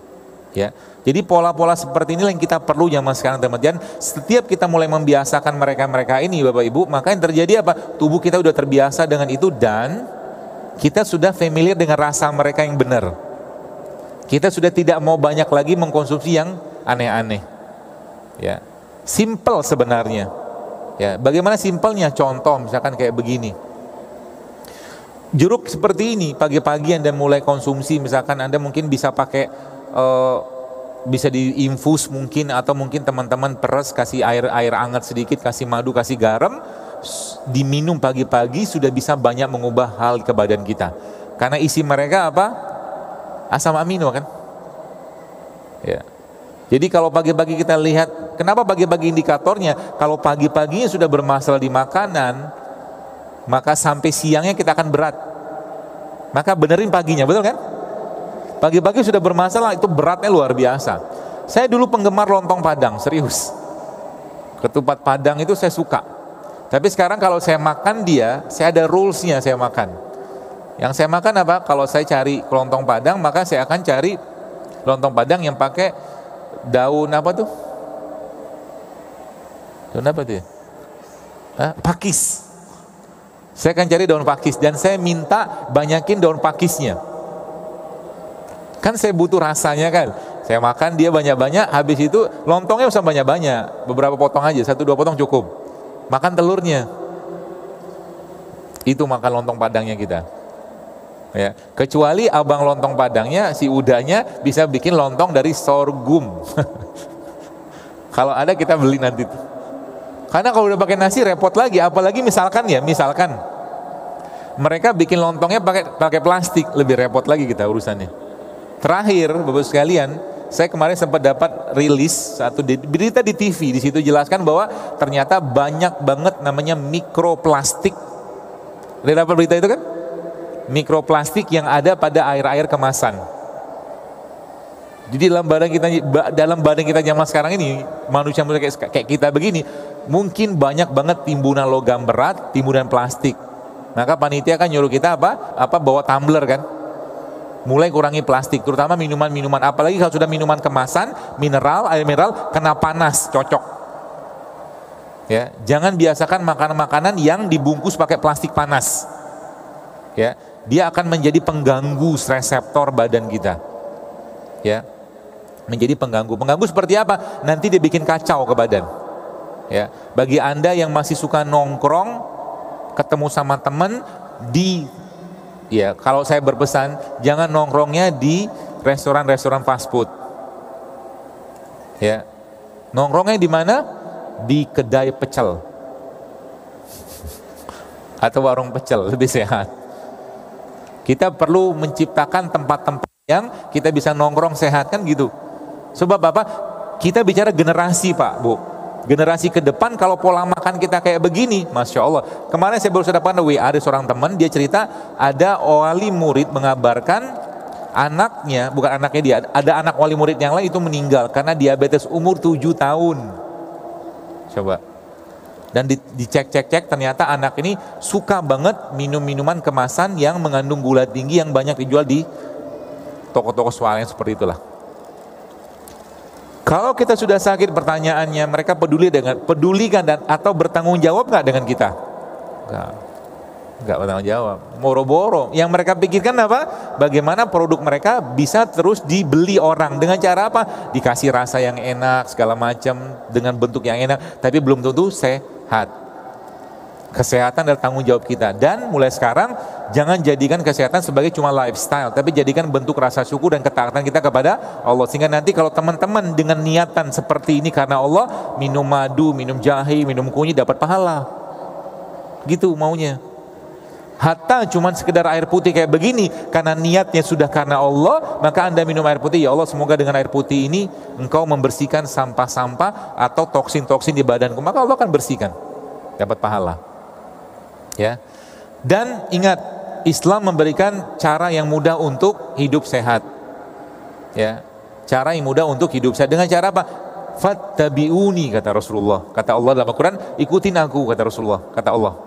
S1: Ya. Jadi pola-pola seperti ini yang kita perlu zaman sekarang teman-teman. Setiap kita mulai membiasakan mereka ini Bapak Ibu, maka yang terjadi apa? Tubuh kita udah terbiasa dengan itu dan kita sudah familiar dengan rasa mereka yang benar. Kita sudah tidak mau banyak lagi mengkonsumsi yang aneh-aneh. Ya. Simple sebenarnya. Ya, bagaimana simpelnya? Contoh misalkan kayak begini. Jeruk seperti ini, pagi-pagi Anda mulai konsumsi, misalkan Anda mungkin bisa pakai, bisa diinfus mungkin, atau mungkin teman-teman peres, kasih air hangat sedikit, kasih madu, kasih garam, diminum pagi-pagi sudah bisa banyak mengubah hal ke badan kita. Karena isi mereka apa? Asam amino kan? Ya. Jadi kalau pagi-pagi kita lihat, kenapa pagi-pagi indikatornya? Kalau pagi-paginya sudah bermasalah di makanan, maka sampai siangnya kita akan berat. Maka benerin paginya, betul kan? Pagi-pagi sudah bermasalah, itu beratnya luar biasa. Saya dulu penggemar lontong Padang, serius. Ketupat Padang itu saya suka. Tapi sekarang kalau saya makan dia, saya ada rules-nya saya makan. Yang saya makan apa? Kalau saya cari lontong Padang, maka saya akan cari lontong Padang yang pakai daun apa tuh? Daun apa tuh ya? Pakis. Saya akan cari daun pakis dan saya minta banyakin daun pakisnya. Kan saya butuh rasanya kan. Saya makan dia banyak-banyak, habis itu lontongnya usah banyak-banyak, beberapa potong aja, 1-2 potong cukup. Makan telurnya. Itu makan lontong Padangnya kita. Ya, kecuali abang lontong Padangnya, si udahnya bisa bikin lontong dari sorghum. Kalau ada kita beli nanti. Karena kalau udah pakai nasi repot lagi, apalagi misalkan mereka bikin lontongnya pakai plastik, lebih repot lagi kita urusannya. Terakhir, Bapak sekalian, saya kemarin sempat dapat rilis satu berita di TV. Di situ jelaskan bahwa ternyata banyak banget namanya mikroplastik. Ada dapat berita itu kan? Mikroplastik yang ada pada air-air kemasan. Jadi dalam badan kita zaman sekarang ini, manusia kayak kita begini, mungkin banyak banget timbunan logam berat, timbunan plastik. Maka panitia kan nyuruh kita bawa tumbler kan. Mulai kurangi plastik, terutama minuman-minuman, apalagi kalau sudah minuman kemasan, air mineral kena panas, cocok. Ya, jangan biasakan makanan-makanan yang dibungkus pakai plastik panas. Ya, dia akan menjadi pengganggu reseptor badan kita. Ya, menjadi pengganggu. Pengganggu seperti apa? Nanti dia bikin kacau ke badan. Ya, bagi Anda yang masih suka nongkrong, ketemu sama teman kalau saya berpesan, jangan nongkrongnya di restoran-restoran fast food. Ya. Nongkrongnya di mana? Di kedai pecel. Atau warung pecel, lebih sehat. Kita perlu menciptakan tempat-tempat yang kita bisa nongkrong sehat kan gitu. Sebab apa? Kita bicara generasi, Pak, Bu. Generasi ke depan kalau pola makan kita kayak begini, Masya Allah. Kemarin saya baru dapatkan WA dari seorang teman, dia cerita ada wali murid mengabarkan ada anak wali murid yang lain itu meninggal karena diabetes umur 7 tahun. Coba. Dan dicek ternyata anak ini suka banget minum minuman kemasan yang mengandung gula tinggi yang banyak dijual di toko-toko swalayan seperti itulah. Kalau kita sudah sakit, pertanyaannya mereka pedulikan atau bertanggung jawab nggak dengan kita? Nggak bertanggung jawab. Boro-boro. Yang mereka pikirkan apa? Bagaimana produk mereka bisa terus dibeli orang dengan cara apa? Dikasih rasa yang enak segala macam dengan bentuk yang enak, tapi belum tentu sehat. Kesehatan adalah tanggung jawab kita, dan mulai sekarang jangan jadikan kesehatan sebagai cuma lifestyle, tapi jadikan bentuk rasa syukur dan ketaatan kita kepada Allah. Sehingga nanti kalau teman-teman dengan niatan seperti ini karena Allah, minum madu, minum jahe, minum kunyit dapat pahala. Gitu maunya. Hatta cuma sekedar air putih kayak begini, karena niatnya sudah karena Allah, maka Anda minum air putih, ya Allah semoga dengan air putih ini Engkau membersihkan sampah-sampah atau toksin-toksin di badanku, maka Allah akan bersihkan, dapat pahala. Ya. Dan ingat, Islam memberikan cara yang mudah untuk hidup sehat. Ya. Cara yang mudah untuk hidup sehat dengan cara apa? Fattabi'uni, kata Rasulullah. Kata Allah dalam Al-Quran, ikutin aku, kata Rasulullah. Kata Allah,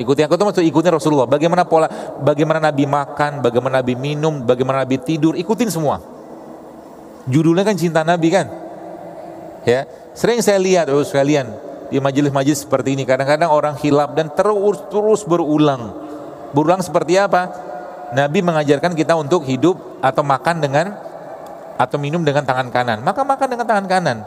S1: ikutin aku itu maksud ikutin Rasulullah. Bagaimana Nabi makan, bagaimana Nabi minum, bagaimana Nabi tidur, ikutin semua. Judulnya kan cinta Nabi kan. Ya. Sering saya lihat sekalian di majelis-majelis seperti ini, kadang-kadang orang khilaf dan terus berulang seperti apa? Nabi mengajarkan kita untuk hidup atau makan atau minum dengan tangan kanan, maka makan dengan tangan kanan,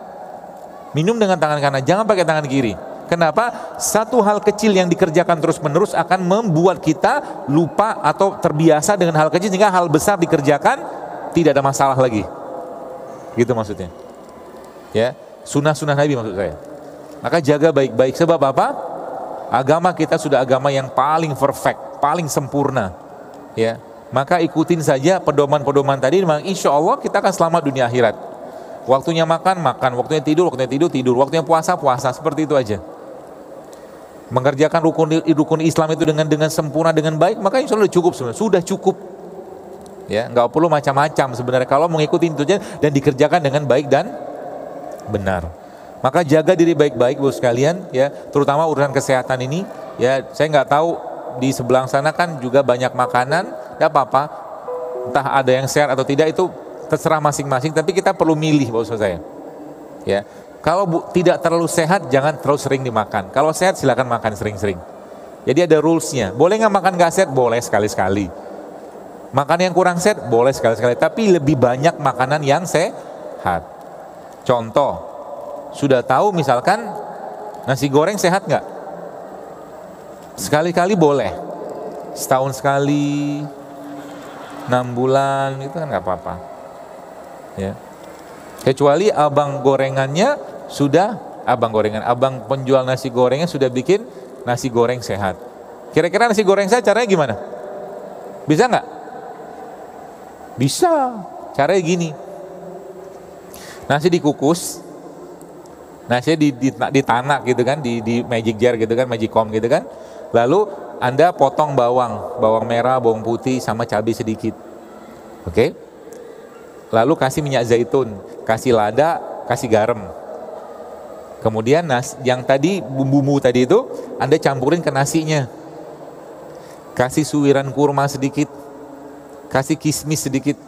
S1: minum dengan tangan kanan, jangan pakai tangan kiri. Kenapa? Satu hal kecil yang dikerjakan terus-menerus akan membuat kita lupa atau terbiasa dengan hal kecil, sehingga hal besar dikerjakan tidak ada masalah lagi. Gitu maksudnya. Ya, sunnah-sunnah Nabi maksud saya. Maka jaga baik-baik, sebab apa? Agama kita sudah agama yang paling perfect, paling sempurna. Ya, maka ikutin saja pedoman-pedoman tadi, insya Allah kita akan selamat dunia akhirat. Waktunya makan, waktunya tidur, waktunya puasa, seperti itu aja. Mengerjakan rukun Islam itu dengan sempurna, dengan baik, maka insya Allah sudah cukup. Ya, nggak perlu macam-macam sebenarnya kalau mengikuti itu aja dan dikerjakan dengan baik dan benar. Maka jaga diri baik-baik, Bu sekalian, ya, terutama urusan kesehatan ini. Ya, saya nggak tahu di sebelah sana kan juga banyak makanan, tidak apa-apa, entah ada yang sehat atau tidak itu terserah masing-masing. Tapi kita perlu milih, Bu saya. Ya, kalau tidak terlalu sehat, jangan terlalu sering dimakan. Kalau sehat, silakan makan sering-sering. Jadi ada rulesnya. Boleh nggak makan nggak sehat? Boleh sekali-sekali. Makan yang kurang sehat? Boleh sekali-sekali. Tapi lebih banyak makanan yang sehat. Contoh. Sudah tahu misalkan nasi goreng sehat nggak? Sekali-kali boleh, setahun sekali, 6 bulan itu kan nggak apa-apa. Ya. Kecuali abang penjual nasi gorengnya sudah bikin nasi goreng sehat. Kira-kira nasi goreng sehat caranya gimana? Bisa nggak? Bisa. Caranya gini, nasi dikukus, nasi ditanak gitu kan, di magic jar gitu kan, magicom gitu kan. Lalu Anda potong bawang merah, bawang putih, sama cabai sedikit. Oke? Lalu kasih minyak zaitun, kasih lada, kasih garam. Kemudian yang tadi bumbu tadi itu Anda campurin ke nasinya. Kasih suiran kurma sedikit, kasih kismis sedikit,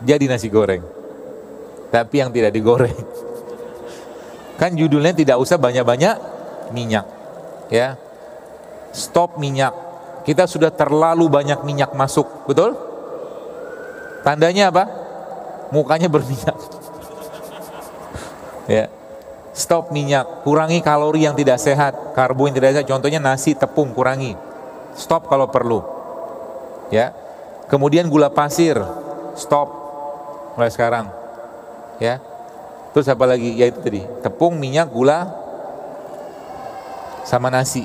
S1: jadi nasi goreng. Tapi yang tidak digoreng. Kan judulnya tidak usah banyak-banyak minyak, ya. Stop minyak. Kita sudah terlalu banyak minyak masuk, betul? Tandanya apa? Mukanya berminyak. Ya. Stop minyak, kurangi kalori yang tidak sehat, karbo yang tidak sehat. Contohnya nasi, tepung, kurangi. Stop kalau perlu. Ya. Kemudian gula pasir, stop mulai sekarang. Ya. Terus apa lagi? Ya itu tadi, tepung, minyak, gula sama nasi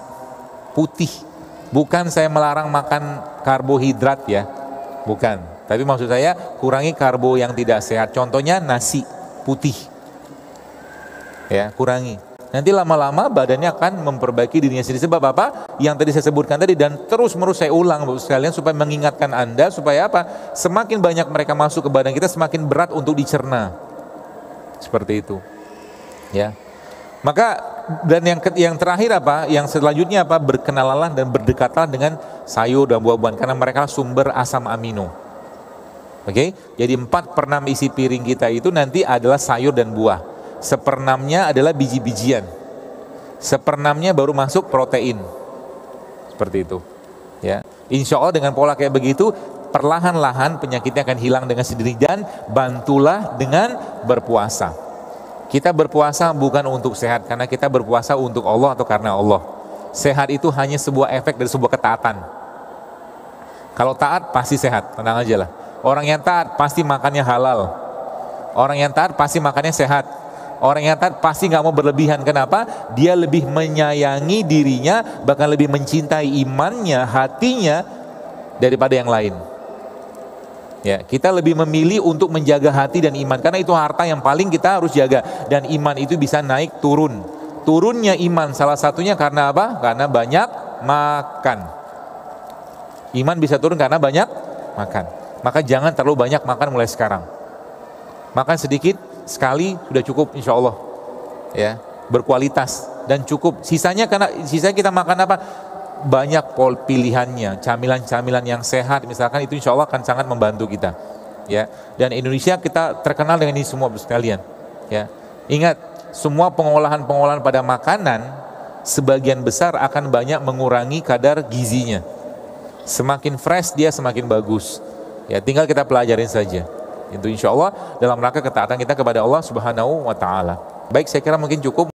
S1: putih. Bukan saya melarang makan karbohidrat ya. Bukan. Tapi maksud saya kurangi karbo yang tidak sehat. Contohnya nasi putih. Ya, kurangi. Nanti lama-lama badannya akan memperbaiki dirinya sendiri. Sebab apa? Yang tadi saya sebutkan tadi, dan terus-menerus saya ulang Bapak sekalian supaya mengingatkan Anda, supaya apa? Semakin banyak mereka masuk ke badan kita, semakin berat untuk dicerna. Seperti itu. Ya. Maka dan yang terakhir apa? Yang selanjutnya apa? Berkenalanlah dan berdekatlah dengan sayur dan buah-buahan, karena mereka sumber asam amino. Oke? Jadi 4/6 isi piring kita itu nanti adalah sayur dan buah. 1/6-nya adalah biji-bijian. 1/6-nya baru masuk protein. Seperti itu. Ya. Insya Allah dengan pola kayak begitu, perlahan-lahan penyakitnya akan hilang dengan sendiri. Dan bantulah dengan berpuasa. Kita berpuasa bukan untuk sehat, karena kita berpuasa untuk Allah atau karena Allah. Sehat itu hanya sebuah efek dari sebuah ketaatan. Kalau taat pasti sehat, tenang aja lah. Orang yang taat pasti makannya halal. Orang yang taat pasti makannya sehat. Orang yang taat pasti nggak mau berlebihan. Kenapa? Dia lebih menyayangi dirinya, bahkan lebih mencintai imannya, hatinya daripada yang lain. Ya, kita lebih memilih untuk menjaga hati dan iman, karena itu harta yang paling kita harus jaga. Dan iman itu bisa naik turun. Turunnya iman salah satunya karena apa? Karena banyak makan. Iman bisa turun karena banyak makan. Maka jangan terlalu banyak makan mulai sekarang. Makan sedikit sekali sudah cukup insya Allah. Ya, berkualitas dan cukup. Sisanya kita makan apa? Banyak pilihannya, camilan-camilan yang sehat misalkan, itu insya Allah akan sangat membantu kita. Ya, dan Indonesia kita terkenal dengan ini semua sekalian. Ya, ingat, semua pengolahan pada makanan sebagian besar akan banyak mengurangi kadar gizinya. Semakin fresh dia semakin bagus. Ya, tinggal kita pelajarin saja. Itu insya Allah dalam rangka ketaatan kita kepada Allah Subhanahu wa Ta'ala. Baik, saya kira mungkin cukup.